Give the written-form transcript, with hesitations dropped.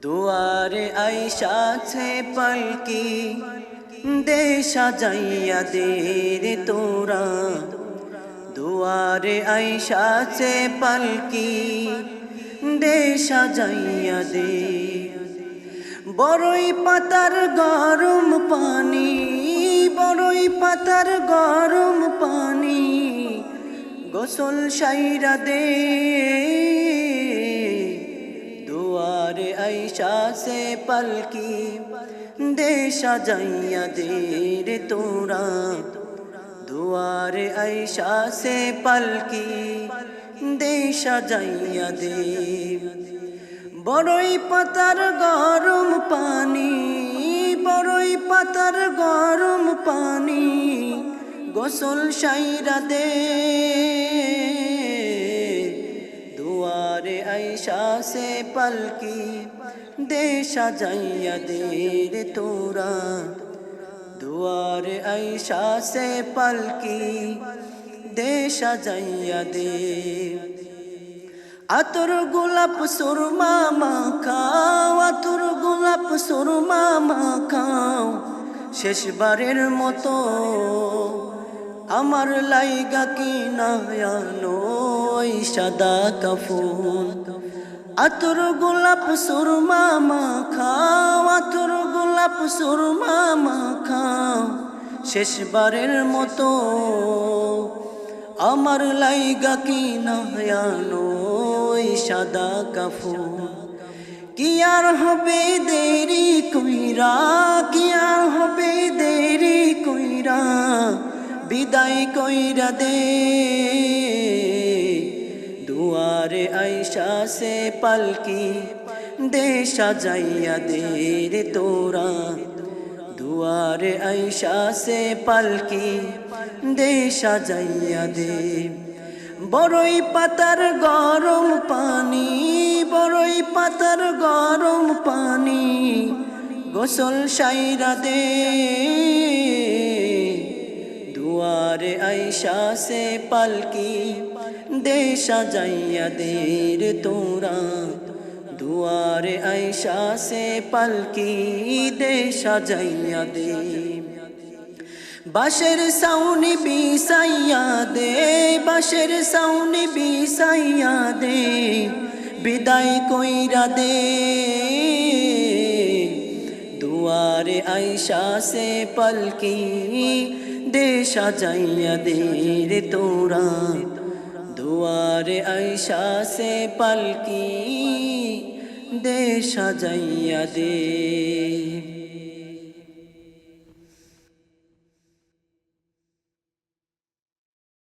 দুয়ারে আইসাছে পালকি দে সাজাইয়া দে রে তোরা। দুয়ারে আইসাছে পালকি দে সাজাইয়া দে। বড়ই পাতার গরম পানি, বড়ই পাতার গরম পানি গোসল সাইরা দে। দুয়ারে আইসাছে পালকি দে সাজাইয়া দে রে তোরা। দুয়ারে আইসাছে পালকি দে সাজাইয়া দে। বড়ই পাতার গরম পানি, বড়ই পাতার গরম পানি গোসল সাইরা দে। দুয়ারে আইসাছে পালকি দে সাজাইয়া দে রে তোরা। দুয়ারে আইসাছে পালকি দে সাজাইয়া দে। আতর গোলাপ সুরমা মাখাও, আতর গোলাপ সুরমা মাখাও শেষবারের মতো আমার লাইগা কি নায়ানো ওই সাদা কাফন। আতর গোলাপ সুরমা মাখাও, আতর গোলাপ সুরমা মাখাও শেষবারের মতো আমার লাইগা কি নায়ানো ওই সাদা কাফন। কি আর হবে দেরি কইরা, কি আর হবে দেরি কইরা বিদায় কইরা দে। দুয়ারে আইসাছে পালকি দে সাজাইয়া দে রে তোরা। দুয়ারে আইসাছে পালকি দে সাজাইয়া দে। বড়ই পাতার গরম পানি, বড়ই পাতার গরম পানি গোসল সাইরা দে। দুয়ারে আইসাছে পালকি দে সাজাইয়া দে রে তোরা। দুয়ারে আইসাছে পালকি দে সাজাইয়া দে। বাঁশের সাউনি বিছাইয়া দে, বাঁশের সাউনি বিছাইয়া দে বিদায় কইরা দে। দুয়ারে আইসাছে পালকি দে সাজাইয়া দে রে তোরা। দুয়ারে আইসাছে পালকি দে সাজাইয়া দে।